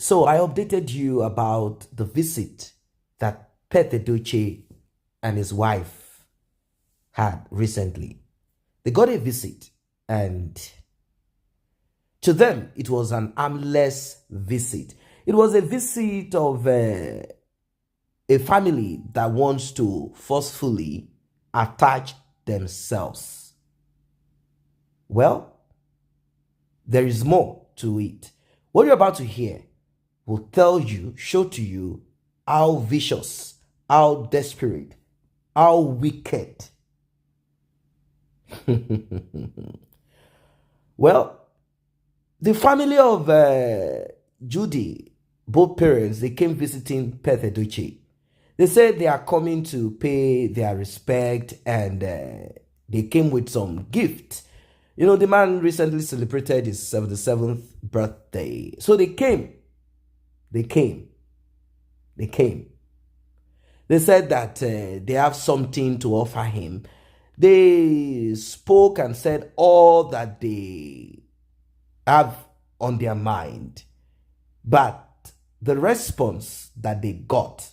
So I updated you about the visit that Edochie and his wife had recently. They got a visit, and to them, it was an armless visit. It was a visit of a family that wants to forcefully attach themselves. Well, there is more to it. What you're about to hear will tell you, show to you how vicious, how desperate, how wicked. Well, the family of Judy, both parents, they came visiting Edochie. They said they are coming to pay their respect, and they came with some gift. You know, the man recently celebrated his 77th birthday. So they came. They said that they have something to offer him. They spoke and said all that they have on their mind. But the response that they got,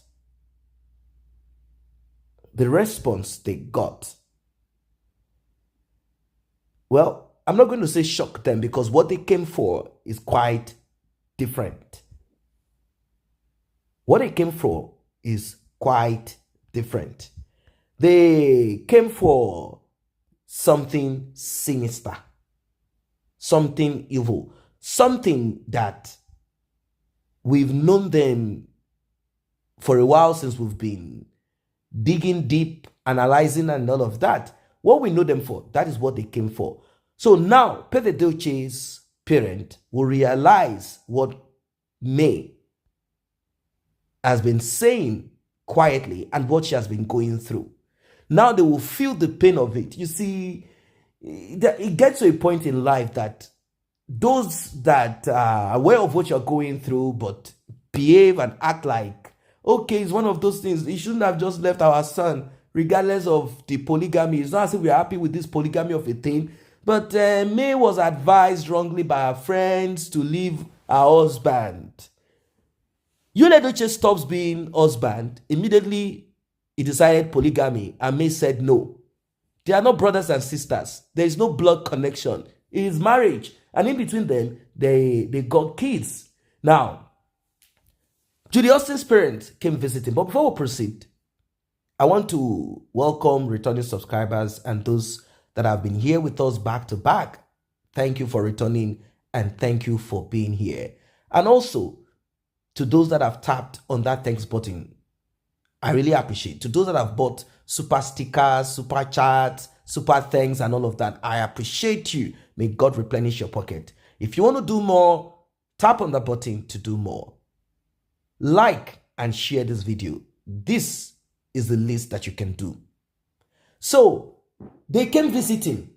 well, I'm not going to say shock them, because what they came for is quite different. What they came for is quite different. They came for something sinister, something evil, something that we've known them for a while, since we've been digging deep, analyzing and all of that. What we know them for, that is what they came for. So now, Edochie's parent will realize what May has been saying quietly and what she has been going through. Now they will feel the pain of it. You see, it gets to a point in life that those that are aware of what you're going through but behave and act like, okay, it's one of those things. He shouldn't have just left our son, regardless of the polygamy. It's not as if we're happy with this polygamy of a thing. But May was advised wrongly by her friends to leave her husband. Edochie stops being husband. Immediately, he decided polygamy, and May said no. They are not brothers and sisters. There is no blood connection. It is marriage. And in between them, they got kids. Now, Judy Austin's parents came visiting. But before we proceed, I want to welcome returning subscribers and those that have been here with us back to back. Thank you for returning, and thank you for being here. And also, to those that have tapped on that thanks button, I really appreciate. To those that have bought super stickers, super chats, super thanks, and all of that, I appreciate you. May God replenish your pocket. If you want to do more, tap on the button to do more. Like and share this video. This is the least that you can do. So, they came visiting.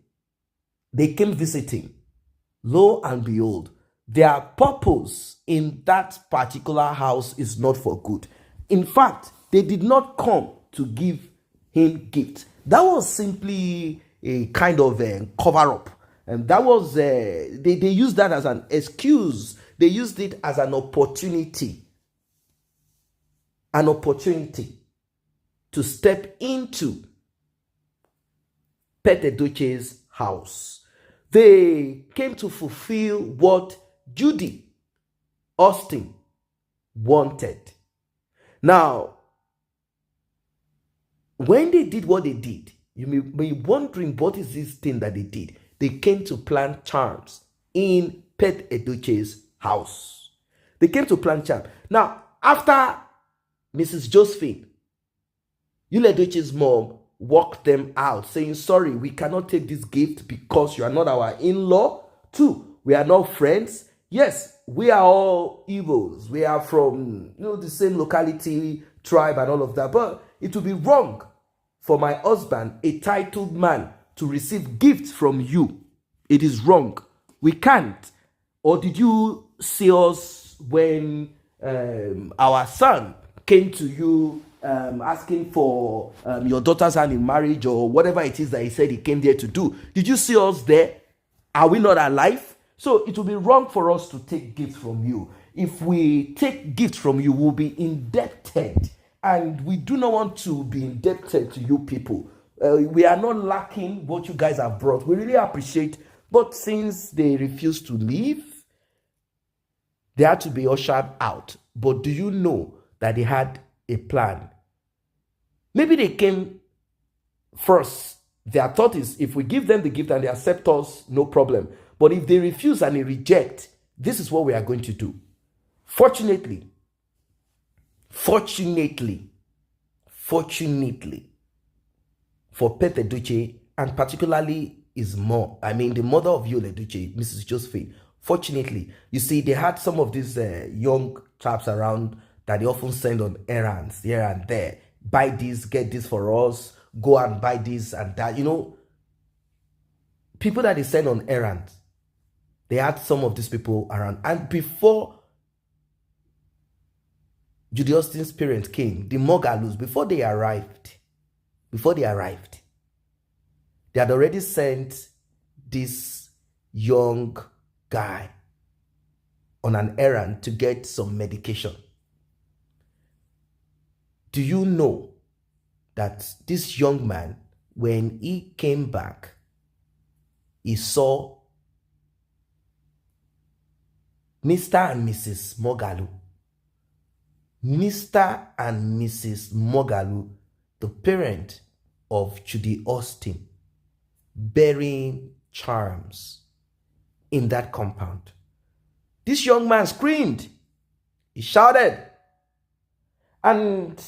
Lo and behold, their purpose in that particular house is not for good. In fact, they did not come to give him gifts. That was simply a kind of a cover-up. And that was, they used that as an excuse. They used it as an opportunity. An opportunity to step into Edochie's house. They came to fulfill what Judy Austin wanted. Now, when they did what they did, you may be wondering, what is this thing that they did? They came to plant charms in Edochie's house. They came to plant charms. Now, after Mrs. Josephine, Edochie's mom, walked them out, saying, sorry, we cannot take this gift because you are not our in-law. 2, we are not friends. Yes, we are all evils. We are from, the same locality, tribe, and all of that. But it would be wrong for my husband, a titled man, to receive gifts from you. It is wrong. We can't. Or did you see us when our son came to you asking for your daughter's hand in marriage, or whatever it is that he said he came there to do? Did you see us there? Are we not alive? So it will be wrong for us to take gifts from you. If we take gifts from you, we'll be indebted. And we do not want to be indebted to you people. We are not lacking what you guys have brought. We really appreciate. But since they refuse to leave, they had to be ushered out. But do you know that they had a plan? Maybe they came first. Their thought is, if we give them the gift and they accept us, no problem. But if they refuse and they reject, this is what we are going to do. Fortunately, for Pet Edochie, and particularly his mom, the mother of Yul Edochie, Mrs. Josephine, fortunately, you see, they had some of these young chaps around that they often send on errands here and there. Buy this, get this for us, go and buy this and that. People that they send on errands, they had some of these people around. And before Judy Austin's parents came, the Mogalus, before they arrived, they had already sent this young guy on an errand to get some medication. Do you know that this young man, when he came back, he saw Mr. and Mrs. Mogalu. Mr. and Mrs. Mogalu, the parent of Judy Austin, bearing charms in that compound. This young man screamed. He shouted. And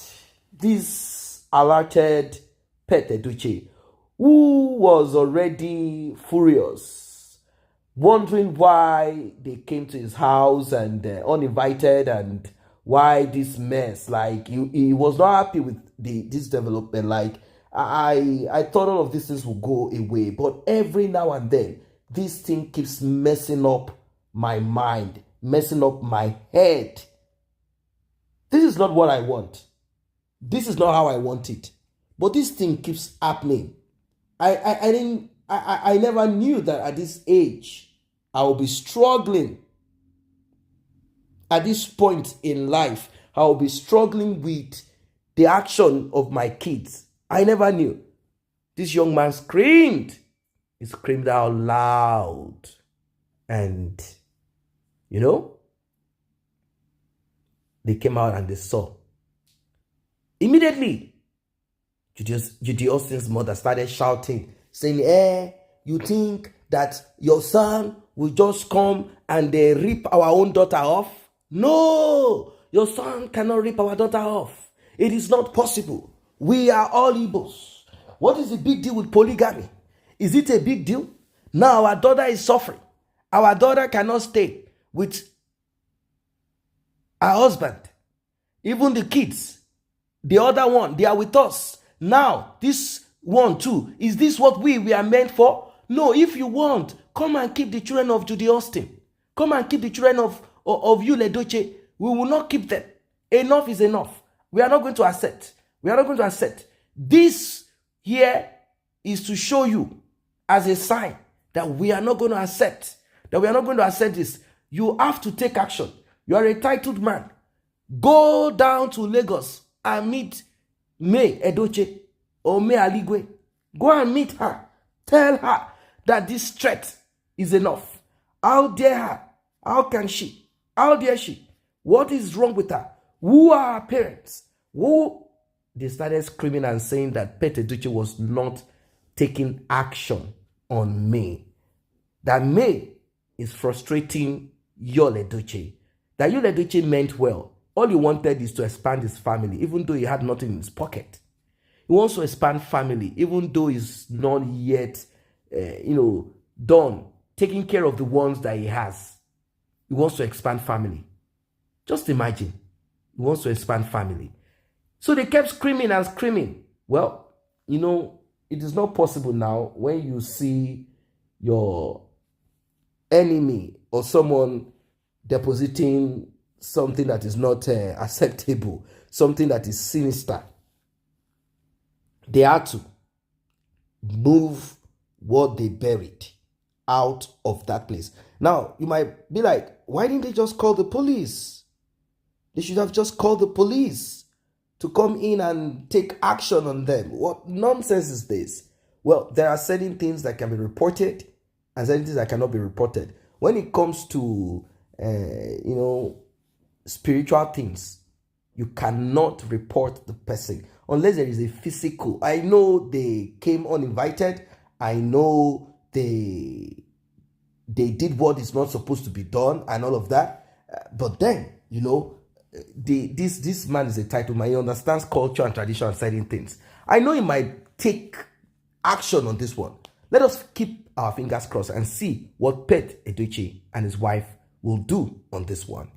this alerted Pet Edochie, who was already furious, wondering why they came to his house and uninvited, and why this mess. Like, he was not happy with this development. Like, I thought all of these things would go away, but every now and then, this thing keeps messing up my mind, messing up my head. This is not what I want. This is not how I want it. But this thing keeps happening. I never knew that at this age I will be struggling. At this point in life, I will be struggling with the action of my kids. I never knew. This young man screamed. He screamed out loud. And, they came out and they saw. Immediately, Judy Austin's mother started shouting, saying, you think that your son will just come and rip our own daughter off? No, your son cannot rip our daughter off. It is not possible. We are all Igbos. What is the big deal with polygamy? Is it a big deal? Now our daughter is suffering. Our daughter cannot stay with her husband. Even the kids, the other one, they are with us. Now, this one too, is this what we are meant for? No, if you want, come and keep the children of Judy Austin. Come and keep the children of Yul Edochie. We will not keep them. Enough is enough. We are not going to accept. We are not going to accept. This here is to show you as a sign that we are not going to accept. That we are not going to accept this. You have to take action. You are a titled man. Go down to Lagos and meet May Edochie or May Aligwe. Go and meet her. Tell her that this threat is enough. How dare her? How can she? How dare she? What is wrong with her? Who are her parents? Who? They started screaming and saying that Pet Edochie was not taking action on May. That May is frustrating Yul Edochie. That Yul Edochie meant well. All he wanted is to expand his family, even though he had nothing in his pocket. He wants to expand family, even though he's not yet, done taking care of the ones that he has. He wants to expand family. Just imagine. He wants to expand family. So they kept screaming and screaming. Well, it is not possible now when you see your enemy or someone depositing something that is not acceptable, something that is sinister. They had to move what they buried. out of that place. Now, you might be like, why didn't they just call the police? They should have just called the police to come in and take action on them. What nonsense is this? Well, there are certain things that can be reported and certain things that cannot be reported. When it comes to, spiritual things, you cannot report the person unless there is a physical. I know they came uninvited. I know they did what is not supposed to be done and all of that. But then, this man is a title man. He understands culture and tradition and certain things. I know he might take action on this one. Let us keep our fingers crossed and see what Pet Edochie and his wife will do on this one.